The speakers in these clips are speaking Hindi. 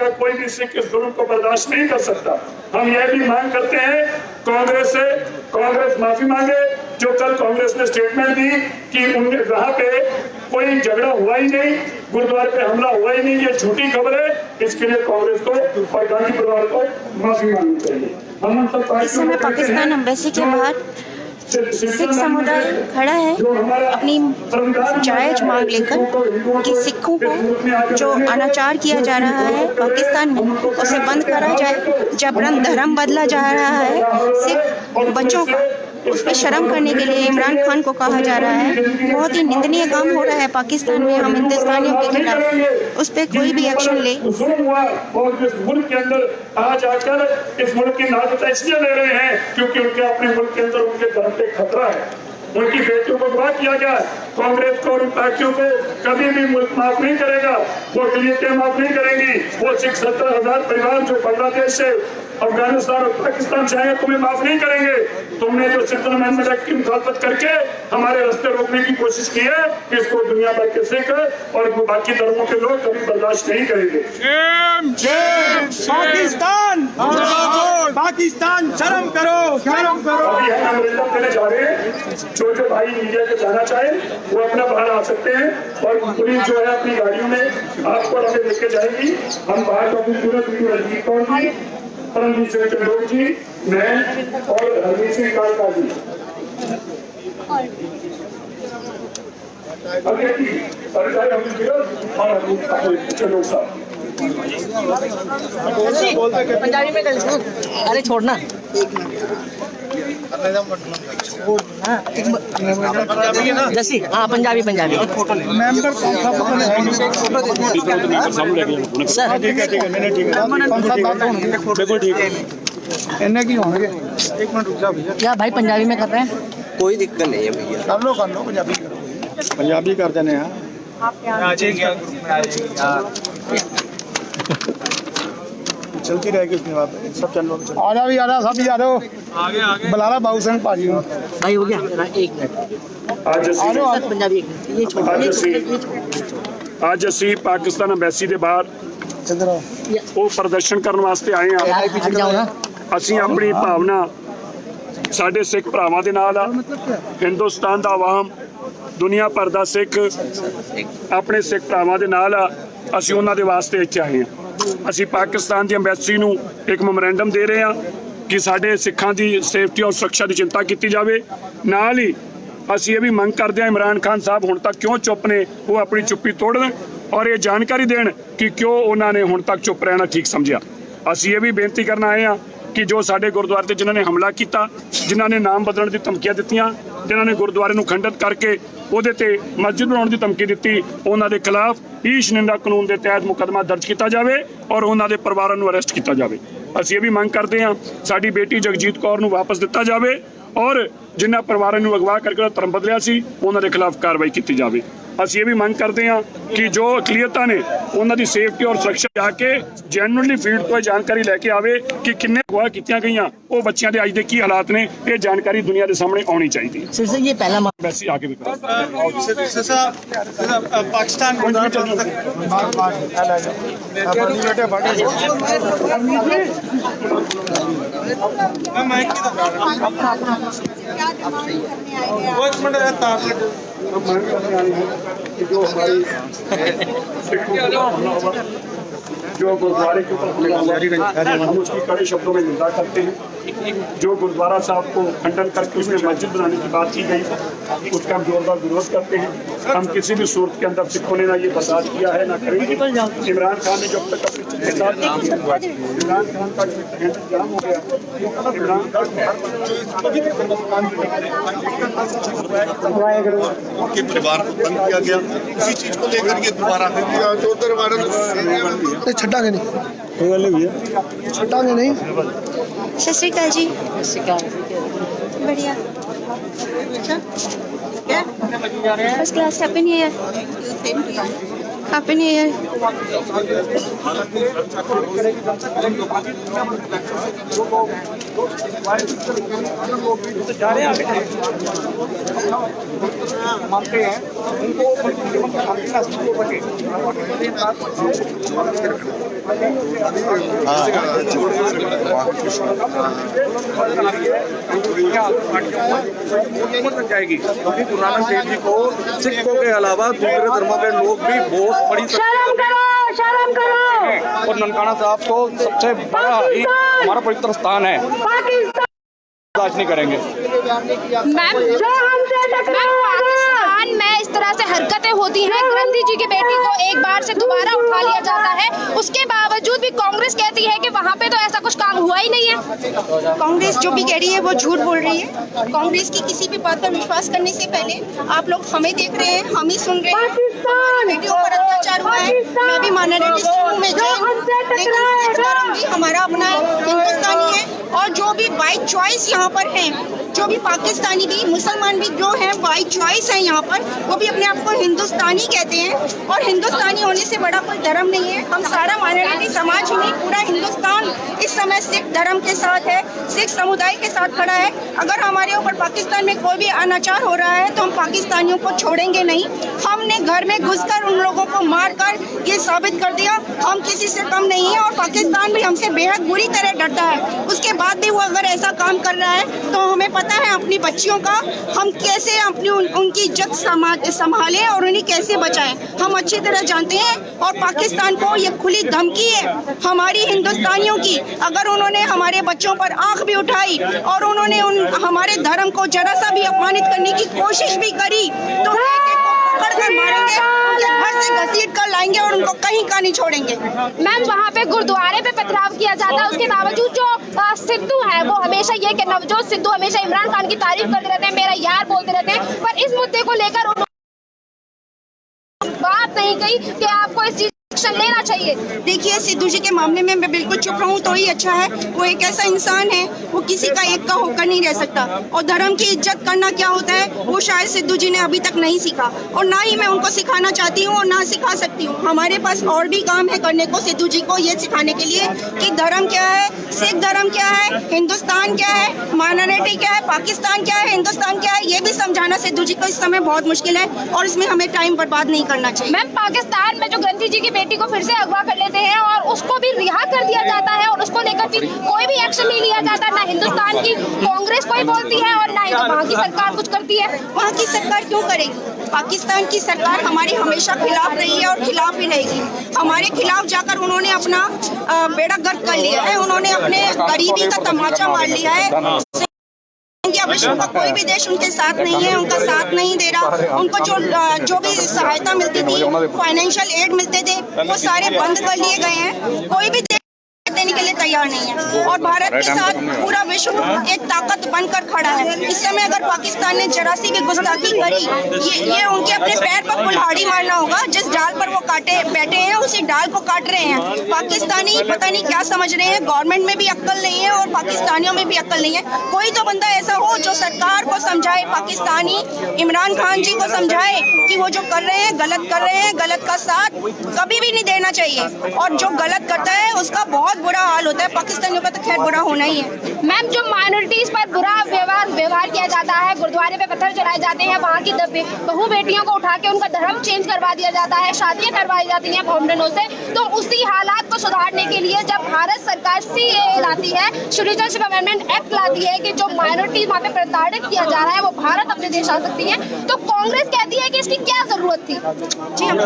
का कोई भी सिख इस जुल्म को बर्दाश्त नहीं कर सकता। हम यह भी मांग करते हैं कांग्रेस से, कांग्रेस माफी मांगे। जो कल कांग्रेस ने स्टेटमेंट दी कि उनके वहां पे कोई झगड़ा हुआ ही नहीं, गुरुद्वारे पे हमला हुआ ही नहीं, ये झूठी खबर है। इसके लिए कांग्रेस को और गांधी परिवार को माफी मांगनी चाहिए। हम सब इस समय पाकिस्तान एम्बेसी के बाहर सिख समुदाय खड़ा है अपनी जायज मांग लेकर कि सिखों को जो अनाचार किया जा रहा है पाकिस्तान में उसे बंद करा जाए। जबरन धर्म बदला जा रहा है सिख बच्चों का, उस पर शर्म करने के लिए इमरान खान को कहा जा रहा है। बहुत ही निंदनीय काम हो रहा है पाकिस्तान में। हम हिंदुस्तानियों के खिलाफ उस पर कोई भी एक्शन ले। और इस मुल्क के अंदर आज आकर इस मुल्क की नागरिकता इसलिए ले रहे हैं क्योंकि उनके अपने मुल्क के अंदर उनके धर्म पे खतरा है। उनकी बेटियों को अगवा किया गया। कांग्रेस को और उन पार्टियों को कभी भी मुल्क माफ नहीं करेगा, वो अकलियतें माफ नहीं करेंगी। वो सिख 70,000 परिवार जो बांग्लादेश से, अफगानिस्तान और पाकिस्तान से आए तुम्हें माफ नहीं करेंगे। तुमने जो सिटीजन अमेंडमेंट एक्ट की मुखालफत करके हमारे रास्ते रोकने की कोशिश की है, इसको दुनिया भर के सिख और बाकी धर्मों के लोग कभी बर्दाश्त नहीं करेंगे। पाकिस्तान, पाकिस्तान शर्म करो, शर्म करो। अभी हम अमृता देने जा रहे हैं। जो भाई मीडिया के जाना चाहे वो अपना बाहर आ सकते हैं और पुलिस जो है अपनी गाड़ियों में आपको आगे लेके जाएगी। हम बाहर पूरा रंजीत कौर जी, परमजीत सिंह चंदोक जी, मैं और हरमीत सिंह कालका जी चंदोक साहब पंजाबी में अरे छोड़ना जैसी हाँ पंजाबी पंजाबी मेंबर सर बिल्कुल ठीक है। इन्हें की होंगे एक मिनट रुक जा भैया। क्या भाई पंजाबी में कर रहे हैं? कोई दिक्कत नहीं है भैया, कर लो पंजाबी करो, पंजाबी कर देने हैं। चलती रहेगी उसमें बात, सब चल लो। आ जाओ यार, सब ही आ जाओ, आगे आगे बुला ला बाबू सिंह भाजी भाई। हो गया एक मिनट, आज पंजाबी ये ਅੱਜ ਅਸੀਂ ਪਾਕਿਸਤਾਨ ਐਮਬੈਸੀ ਦੇ ਬਾਹਰ ਉਹ ਪ੍ਰਦਰਸ਼ਨ ਕਰਨ ਵਾਸਤੇ ਆਏ ਹਾਂ। ਅਸੀਂ ਆਪਣੀ ਭਾਵਨਾ ਸਾਡੇ ਸਿੱਖ ਭਰਾਵਾਂ ਦੇ ਨਾਲ ਆ। ਹਿੰਦੁਸਤਾਨ ਦਾ ਆਵਾਮ, ਦੁਨੀਆ ਭਰ ਦਾ ਸਿੱਖ ਆਪਣੇ ਸਿੱਖ ਭਰਾਵਾਂ ਦੇ ਨਾਲ ਆ। ਅਸੀਂ ਉਹਨਾਂ ਦੇ ਵਾਸਤੇ ਇੱਥੇ ਆਏ ਹਾਂ। ਅਸੀਂ ਪਾਕਿਸਤਾਨ ਦੀ ਐਮਬੈਸੀ ਨੂੰ ਇੱਕ ਮੈਮੋਰੈਂਡਮ ਦੇ ਰਹੇ ਹਾਂ ਕਿ ਸਾਡੇ ਸਿੱਖਾਂ ਦੀ ਸੇਫਟੀ ਔਰ ਸੁਰੱਖਿਆ ਦੀ ਚਿੰਤਾ ਕੀਤੀ ਜਾਵੇ। ਨਾਲ ਹੀ ਅਸੀਂ ਇਹ ਵੀ ਮੰਗ ਕਰਦੇ ਹਾਂ ਇਮਰਾਨ ਖਾਨ ਸਾਹਿਬ ਹੁਣ ਤੱਕ ਕਿਉਂ ਚੁੱਪ ਨੇ, ਉਹ ਆਪਣੀ ਚੁੱਪੀ ਤੋੜਨ ਔਰ ਇਹ ਜਾਣਕਾਰੀ ਦੇਣ ਕਿ ਕਿਉਂ ਉਹਨਾਂ ਨੇ ਹੁਣ ਤੱਕ ਚੁੱਪ ਰਹਿਣਾ ਠੀਕ ਸਮਝਿਆ। ਅਸੀਂ ਇਹ ਵੀ ਬੇਨਤੀ ਕਰਨ ਆਏ ਹਾਂ ਕਿ ਜੋ ਸਾਡੇ ਗੁਰਦੁਆਰੇ ਤੇ ਜਿਨ੍ਹਾਂ ਨੇ ਹਮਲਾ ਕੀਤਾ, ਜਿਨ੍ਹਾਂ ਨੇ ਨਾਮ ਬਦਲਣ ਦੀ ਧਮਕੀਆਂ ਦਿੱਤੀਆਂ, ਜਿਨ੍ਹਾਂ ਨੇ ਗੁਰਦੁਆਰੇ ਨੂੰ ਖੰਡਿਤ ਕਰਕੇ ਉਹਦੇ ਤੇ ਮਸਜਿਦ ਬਣਾਉਣ ਦੀ ਧਮਕੀ ਦਿੱਤੀ, ਉਹਨਾਂ ਦੇ ਖਿਲਾਫ ਈਸ਼ ਨਿੰਦਾ ਕਾਨੂੰਨ ਦੇ ਤਹਿਤ ਮੁਕੱਦਮਾ ਦਰਜ ਕੀਤਾ ਜਾਵੇ ਔਰ ਉਹਨਾਂ ਦੇ ਪਰਿਵਾਰਾਂ ਨੂੰ ਅਰੈਸਟ ਕੀਤਾ ਜਾਵੇ। ਅਸੀਂ ਇਹ ਵੀ ਮੰਗ ਕਰਦੇ ਹਾਂ ਸਾਡੀ ਬੇਟੀ ਜਗਜੀਤ ਕੌਰ ਨੂੰ ਵਾਪਸ ਦਿੱਤਾ ਜਾਵੇ ਔਰ ਜਿਨ੍ਹਾਂ ਪਰਿਵਾਰਾਂ ਨੂੰ ਅਗਵਾ ਕਰਕੇ ਧਰਮ ਬਦਲਿਆ ਸੀ ਉਹਨਾਂ ਦੇ ਖਿਲਾਫ ਕਾਰਵਾਈ ਕੀਤੀ ਜਾਵੇ। ਅਸੀਂ ਇਹ ਵੀ ਮੰਗ ਕਰਦੇ ਹਾਂ ਕਿ ਜੋ ਅਕਲੀਅਤਾਂ ਨੇ ਉਹਨਾਂ ਦੀ ਸੇਫਟੀ ਔਰ ਸੁਰੱਖਿਆ ਜਾ ਕੇ ਜੈਨੂਇਨਲੀ ਫੀਲਡ ਤੋਂ ਜਾਣਕਾਰੀ ਲੈ ਕੇ ਆਵੇ ਕਿ ਕਿੰਨੇ ਅਗਵਾ ਕੀਤੀਆਂ ਗਈਆਂ, ਉਹ ਬੱਚਿਆਂ ਦੇ ਅੱਜ ਦੇ ਕੀ ਹਾਲਾਤ ਨੇ, ਇਹ ਜਾਣਕਾਰੀ ਦੁਨੀਆ ਦੇ ਸਾਹਮਣੇ ਆਉਣੀ ਚਾਹੀਦੀ ਹੈ। सर ये पहला ਵੈਸੇ ਆਗੇ ਵੀ पाकिस्तान जो हमारी जो गुरुद्वारे के ऊपर हम उसकी कड़े शब्दों में निंदा करते हैं। जो गुरुद्वारा साहब को खंडन करके उसमें मस्जिद बनाने की बात की गई, उसका हम जोरदार विरोध करते हैं। हम किसी भी सूरत के अंदर सिखों ने ना ये बर्दाश्त किया है ना करेंगे। इमरान खान ने जब तक अपने इमरान खान का इंतजाम हो गया, इमरान उनके परिवार को बंद किया गया, उसी चीज को लेकर ये दोबारा छटांगे नहीं, कोई गल नहीं भैया, छटांगे नहीं। सत श्री अकाल जी। बढ़िया first class. Happy new year. Happy new year. मानते हैं उनको जाएगी क्योंकि गुरु नानक देव जी को सिखों के अलावा दूसरे धर्मों के लोग भी बहुत बड़ी शर्म करो और ननकाना साहब को सबसे बड़ा ही हमारा पवित्र स्थान है, बर्दाश्त नहीं करेंगे। मैम पाकिस्तान में इस तरह से हरकतें होती हैं, गांधी जी की बेटी को एक बार से दोबारा उठा लिया जाता है, उसके बावजूद भी कांग्रेस कहती है कि वहाँ पे तो ऐसा कुछ काम हुआ ही नहीं है। कांग्रेस जो भी कह रही है वो झूठ बोल रही है। कांग्रेस की किसी भी बात पर विश्वास करने से पहले आप लोग हमें देख रहे हैं, हम ही सुन रहे हैं। हमारी बेटियों पर अत्याचार हुआ है, मैं भी माइनॉरिटी से हूँ, मैं जैन हूँ, लेकिन सिख धर्म भी हमारा अपना हिंदुस्तानी है। और जो भी बाई चॉइस यहाँ पर हैं, जो भी पाकिस्तानी भी, मुसलमान भी जो हैं बाई चॉइस हैं यहाँ पर, वो भी अपने आप को हिंदुस्तानी कहते हैं। और हिंदुस्तानी होने से बड़ा कोई धर्म नहीं है। हम सारा माइनॉरिटी समाज ही नहीं, पूरा हिंदुस्तान इस समय सिख धर्म के साथ है, सिख समुदाय के साथ खड़ा है। अगर हमारे ऊपर पाकिस्तान में कोई भी अनाचार हो रहा है तो हम पाकिस्तानियों को छोड़ेंगे नहीं। हमने घर में घुसकर उन लोगों को मारकर ये साबित कर दिया हम किसी से कम नहीं है, और पाकिस्तान भी हमसे बेहद बुरी तरह डरता है। उसके बाद भी वो अगर ऐसा काम कर रहा है तो हमें पता है अपनी बच्चियों का हम कैसे अपनी उनकी इज्जत संभालें और उन्हें कैसे बचाएं, हम अच्छी तरह जानते हैं। और पाकिस्तान को ये खुली धमकी है हमारी हिंदुस्तानियों की, अगर उन्होंने हमारे बच्चों पर आंख भी उठाई और उन्होंने हमारे धर्म को जरा सा भी अपमानित करने की कोशिश भी करी तो पकड़ कर मारेंगे, उनके घर से घसीट कर लाएंगे और उनको कहीं का नहीं छोड़ेंगे। मैम वहाँ पे गुरुद्वारे पे पथराव किया जाता है, उसके बावजूद जो सिद्धू है वो हमेशा ये कि नवजोत सिद्धू हमेशा इमरान खान की तारीफ करते रहते हैं, मेरा यार बोलते रहते हैं, पर इस मुद्दे को लेकर बात नहीं कही कि आपको इस चीज लेना चाहिए। देखिए सिद्धू जी के मामले में मैं बिल्कुल चुप रहूं तो ही अच्छा है। वो एक ऐसा इंसान है, वो किसी का एक का होकर नहीं रह सकता, और धर्म की इज्जत करना क्या होता है वो शायद सिद्धू जी ने अभी तक नहीं सीखा, और ना ही मैं उनको सिखाना चाहती हूँ और ना सिखा सकती हूँ। हमारे पास और भी काम है करने को सिद्धू जी को ये सिखाने के लिए कि धर्म क्या है, सिख धर्म क्या है, हिंदुस्तान क्या है, माइनॉरिटी क्या है, पाकिस्तान क्या है, हिंदुस्तान क्या है, ये भी समझाना सिद्धू जी को इस समय बहुत मुश्किल है, और इसमें हमें टाइम बर्बाद नहीं करना चाहिए। मैम पाकिस्तान में जो गांधी जी की बेटी को फिर से अगवा कर लेते हैं और उसको भी रिहा कर दिया जाता है, और उसको लेकर फिर कोई भी एक्शन नहीं लिया जाता, ना हिंदुस्तान की कांग्रेस कोई बोलती है और ना ही वहाँ की सरकार कुछ करती है। वहाँ की सरकार क्यों करेगी? पाकिस्तान की सरकार हमारी हमेशा खिलाफ रही है और खिलाफ ही रहेगी। हमारे खिलाफ जाकर उन्होंने अपना बेड़ा गर्क कर लिया है, उन्होंने अपने गरीबी का तमाचा मार लिया है। अब विश्व का कोई भी देश उनके साथ नहीं है, उनका साथ नहीं दे रहा। उनको जो भी सहायता मिलती थी, फाइनेंशियल एड मिलते थे, वो सारे बंद कर लिए गए हैं। कोई भी देश देने के लिए तैयार नहीं है, और भारत के साथ पूरा विश्व एक ताकत बनकर खड़ा है। इस समय अगर पाकिस्तान ने जरा सी भी गुस्ताखी करी, ये उनके अपने पैर पर कुल्हाड़ी मारना होगा। जिस डाल पर वो काटे बैठे हैं उसी डाल को काट रहे हैं। पाकिस्तानी पता नहीं क्या समझ रहे हैं, गवर्नमेंट में भी अक्ल नहीं है और पाकिस्तानियों में भी अक्ल नहीं है। कोई तो बंदा ऐसा हो जो सरकार को समझाए, पाकिस्तानी इमरान खान जी को समझाए कि वो जो कर रहे हैं गलत कर रहे हैं, गलत का साथ कभी भी नहीं देना चाहिए, और जो गलत करता है उसका बहुत बुरा हाल होता है। पाकिस्तानियों का तो खैर बुरा होना ही है। मैम जो माइनॉरिटीज पर बुरा व्यवहार किया जाता है, गुरुद्वारे पे पत्थर चलाए जाते हैं, वहाँ की बहू बेटियों को उठा के उनका धर्म चेंज करवा दिया जाता है, शादियाँ करवाई जाती हैं फाउंडेनों से, तो उसी हालात को सुधारने के लिए जब भारत सरकार CAA लाती है, सिटीजनशिप अमेंडमेंट एक्ट लाती है कि जो माइनॉरिटीज वहाँ पे प्रताड़ित किया जा रहा है वो भारत अपने देश आ सकती है, तो कांग्रेस कहती है कि इसकी क्या जरूरत थी? जी हम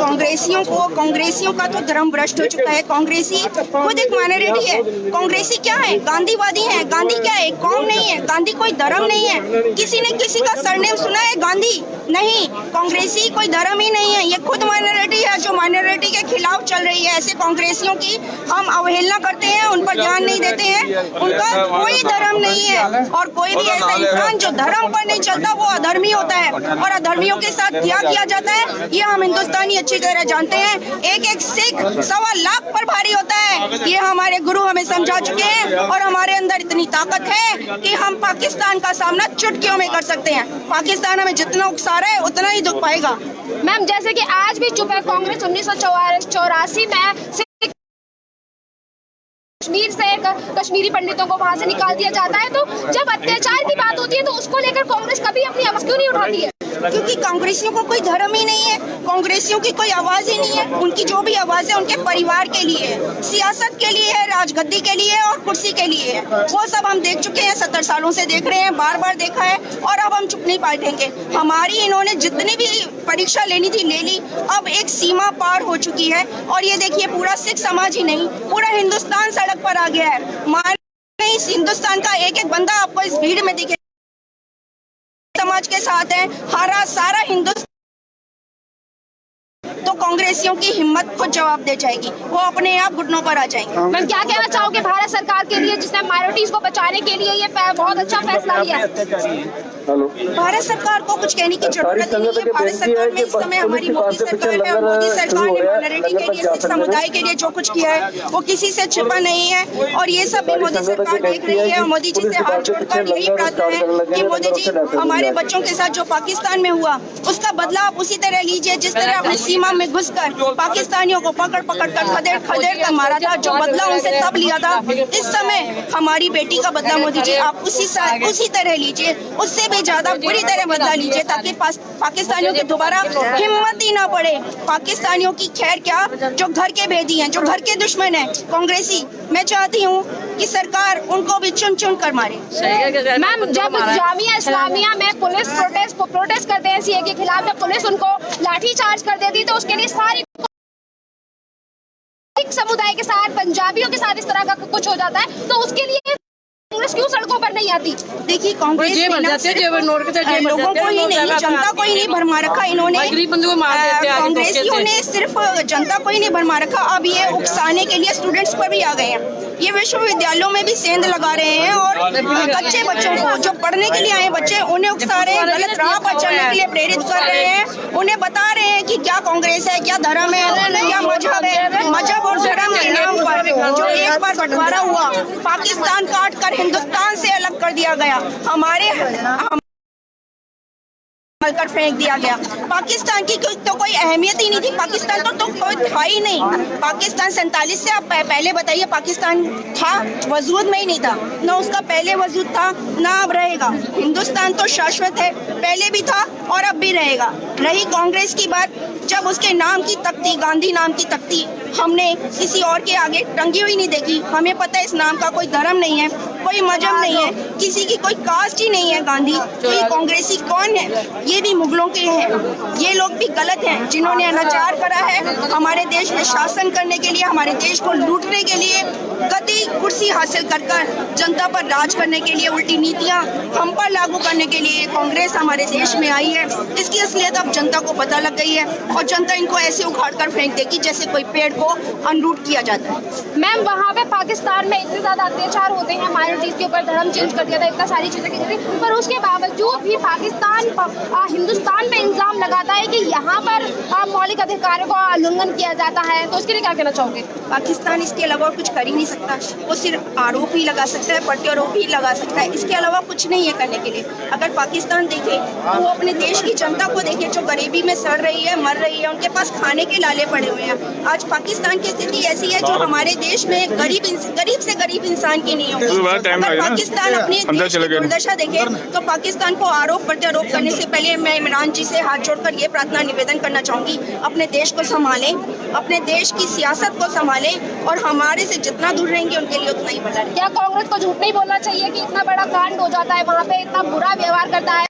कांग्रेसियों का तो धर्म भ्रष्ट हो चुका है। कांग्रेसी खुद एक माइनॉरिटी है। कांग्रेसी क्या है? गांधीवादी है। गांधी क्या है? कौम नहीं है। गांधी कोई धर्म नहीं है। किसी ने किसी का सरनेम सुना है गांधी? नहीं। कांग्रेसी कोई धर्म ही नहीं है, ये खुद माइनॉरिटी है जो माइनॉरिटी के खिलाफ चल रही है। ऐसे कांग्रेसियों की हम अवहेलना करते हैं, उन पर ध्यान नहीं देते हैं। उनका कोई धर्म नहीं है, और कोई भी ऐसा इंसान जो धर्म पर नहीं चलता वो अधर्मी होता है, और अधर्मियों के साथ क्या किया जाता है ये हम हिंदुस्तानी अच्छी तरह जानते हैं। एक एक सिख 1.25 लाख पर भारी होता है, ये हमारे गुरु हमें समझा चुके हैं, और हमारे अंदर इतनी ताकत है कि हम पाकिस्तान का सामना चुटकियों में कर सकते हैं। पाकिस्तान हमें जितना उकसा रहा है उतना ही दुख पाएगा। मैम जैसे कि आज भी चुप है कांग्रेस, 1984 में कश्मीर से कश्मीरी पंडितों को वहाँ से निकाल दिया जाता है, तो जब अत्याचार की बात होती है तो उसको लेकर कांग्रेस कभी अपनी आवाज क्यों नहीं उठाती है? क्योंकि कांग्रेसियों को कोई धर्म ही नहीं है, कांग्रेसियों की कोई आवाज ही नहीं है। उनकी जो भी आवाज है उनके परिवार के लिए है, सियासत के लिए है, राजगद्दी के लिए है और कुर्सी के लिए है। वो सब हम देख चुके हैं, 70 सालों से देख रहे हैं, बार बार देखा है और अब हम चुप नहीं बैठेंगे। हमारी इन्होंने जितनी भी परीक्षा लेनी थी ले ली, अब एक सीमा पार हो चुकी है। और ये देखिए पूरा सिख समाज ही नहीं, पूरा हिंदुस्तान सड़क पर आ गया है। मान इस हिंदुस्तान का एक एक बंदा आपको इस भीड़ में दिखे समाज के साथ है, हरा सारा हिंदुस्तान। तो कांग्रेसियों की हिम्मत को जवाब दे जाएगी, वो अपने आप घुटनों पर आ जाएंगे। मैम क्या कहना चाहोगे भारत सरकार के लिए जिसने माइनॉरिटीज को बचाने के लिए ये बहुत अच्छा फैसला लिया? भारत सरकार को कुछ कहने की जरूरत नहीं है। भारत सरकार ने इस समय हमारी मोदी सरकार है और मोदी सरकार ने माइनॉरिटी के लिए, सिख समुदाय के लिए जो कुछ किया है वो किसी से छिपा नहीं है। और ये सब भी मोदी सरकार देख रही है। और मोदी जी से हाथ जोड़कर यही प्रार्थना है कि मोदी जी हमारे बच्चों के साथ जो पाकिस्तान में हुआ उसका बदला आप उसी तरह लीजिए जिस तरह अपनी सीमा में घुसकर पाकिस्तानियों को पकड़ पकड़ कर खदेड़ कर मारा था। जो बदला उनसे तब लिया था, इस समय हमारी बेटी का बदला मोदी जी आप उसी तरह लीजिए, उससे भी ज्यादा बुरी तरह बदला लीजिए, ताकि पाकिस्तानियों की दोबारा हिम्मत ही ना पड़े। पाकिस्तानियों की खैर क्या, जो घर के भेदी हैं, जो घर के दुश्मन हैं कांग्रेसी, मैं चाहती हूँ कि सरकार उनको भी चुन चुन कर मारे। मैम जब जामिया इस्लामिया में पुलिस प्रोटेस्ट करते हैं सीए के खिलाफ, जब पुलिस उनको लाठी चार्ज कर देती तो उसके लिए सारी सिख समुदाय के साथ, पंजाबियों के साथ इस तरह का कुछ हो जाता है, तो उसके लिए कांग्रेस क्यों सड़कों पर नहीं आती? देखिए कांग्रेस ने लोगों को ही नहीं, जनता को ही नहीं भरमा रखा इन्होंने। कांग्रेसियों ने सिर्फ जनता को ही नहीं भरमा रखा, अब ये उकसाने के लिए स्टूडेंट्स पर भी आ गए हैं। ये विश्वविद्यालयों में भी सेंध लगा रहे हैं और बच्चे बच्चों को, जो पढ़ने के लिए आए बच्चे, उन्हें उकसा रहे हैं, गलत राह पर चलने के लिए प्रेरित कर रहे हैं। उन्हें बता रहे हैं कि क्या कांग्रेस है, क्या धर्म है, क्या मजहब है। मजहब और धर्म के नाम पर जो एक बार बंटवारा हुआ, पाकिस्तान काट कर हिंदुस्तान से अलग कर दिया गया, हमारे कर फेंक दिया गया। पाकिस्तान की तो कोई अहमियत ही नहीं थी। पाकिस्तान तो कोई था ही नहीं। पाकिस्तान 47 से आप पहले बताइए, पाकिस्तान था, वजूद में ही नहीं था, ना उसका पहले वजूद था ना अब रहेगा। हिंदुस्तान तो शाश्वत है, पहले भी था और अब भी रहेगा। रही कांग्रेस की बात, जब उसके नाम की तख्ती, गांधी नाम की तख्ती, हमने किसी और के आगे टंगी हुई नहीं देखी। हमें पता है इस नाम का कोई धर्म नहीं है, कोई मजहब नहीं है, किसी की कोई कास्ट ही नहीं है। गांधी तो ये कांग्रेसी कौन है? ये भी मुगलों के हैं। ये लोग भी गलत हैं जिन्होंने अनाचार करा है हमारे देश में शासन करने के लिए, हमारे देश को लूटने के लिए, गद्दी कुर्सी हासिल कर जनता पर राज करने के लिए, उल्टी नीतियां हम पर लागू करने के लिए कांग्रेस हमारे देश में आई है। इसकी असलियत अब जनता को पता लग गई है और जनता इनको ऐसे उखाड़ कर फेंक देगी जैसे कोई पेड़ को अनरूट किया जाता है। मैम वहाँ पे पाकिस्तान में इतने ज्यादा अत्याचार होते हैं, माइनॉरिटीज के ऊपर धर्म चेंज कर दिया था, इतना सारी चीजें की थी, पर उसके बावजूद भी पाकिस्तान हिंदुस्तान पे इल्जाम लगाता है कि यहाँ पर मौलिक अधिकारों का उल्लंघन किया जाता है, तो उसके लिए क्या कहना चाहोगे? पाकिस्तान इसके अलावा कुछ कर ही नहीं सकता। वो सिर्फ आरोप ही लगा सकता है, प्रत्यारोप ही लगा सकता है, इसके अलावा कुछ नहीं है करने के लिए। अगर पाकिस्तान देखे तो वो अपने देश की जनता को देखे जो गरीबी में सड़ रही है, मर रही है, उनके पास खाने के लाले पड़े हुए हैं। आज पाकिस्तान की स्थिति ऐसी है जो हमारे देश में गरीब से गरीब इंसान की नहीं होगी। अगर पाकिस्तान अपनी देश की दुर्दशा देखे तो पाकिस्तान को आरोप प्रत्यारोप करने से पहले मैं इमरान जी से हाथ जोड़कर ये प्रार्थना निवेदन करना चाहूंगी, अपने देश को संभालें, अपने देश की सियासत को संभालें और हमारे से जितना दूर रहेंगे उनके लिए उतना ही भला है। क्या कांग्रेस को झूठ नहीं बोलना चाहिए कि इतना बड़ा कांड हो जाता है, वहाँ पे इतना बुरा व्यवहार करता है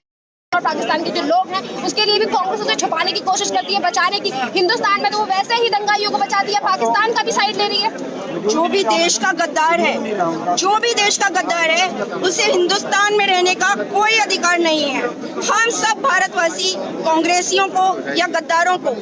और पाकिस्तान के जो लोग हैं उसके लिए भी कांग्रेस उसे छुपाने की कोशिश करती है, बचाने की? हिंदुस्तान में तो वो वैसे ही दंगाइयों को बचाती है, पाकिस्तान का भी साइड ले रही है। जो भी देश का गद्दार है, जो भी देश का गद्दार है, उसे हिंदुस्तान में रहने का कोई अधिकार नहीं है। हम सब भारतवासी कांग्रेसियों को या गद्दारों को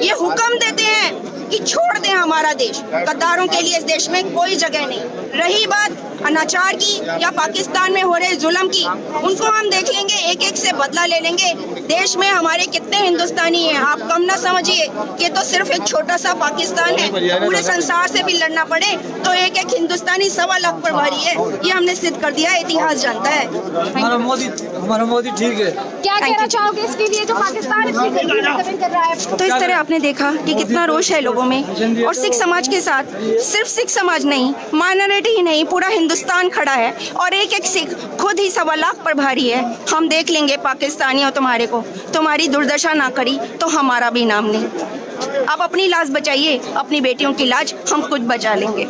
ये हुक्म देते हैं कि छोड़ दें हमारा देश। गद्दारों के लिए इस देश में कोई जगह नहीं। रही बात अनाचार की या पाकिस्तान में हो रहे जुल्म की, उनको हम देख लेंगे, एक एक से बदला ले लेंगे। देश में हमारे कितने हिंदुस्तानी हैं, आप कम ना समझिए। ये तो सिर्फ एक छोटा सा पाकिस्तान है, पूरे संसार से भी लड़ना पड़े तो एक एक हिंदुस्तानी 1.25 लाख पर भारी है। ये हमने सिद्ध कर दिया, इतिहास जानता है। हमारा मोदी ठीक है। क्या कहना चाहोगे इसके लिए जो पाकिस्तान कर रहा है? तो इस तरह आपने देखा कि कितना रोष है लोगों लोगों में। और सिख समाज के साथ सिर्फ सिख समाज नहीं, माइनॉरिटी ही नहीं, पूरा हिंदुस्तान खड़ा है। और एक एक सिख खुद ही 1.25 लाख पर भारी है। हम देख लेंगे पाकिस्तानियों तुम्हारे को, तुम्हारी दुर्दशा ना करी तो हमारा भी नाम नहीं। आप अपनी लाज बचाइए, अपनी बेटियों की लाज हम खुद बचा लेंगे।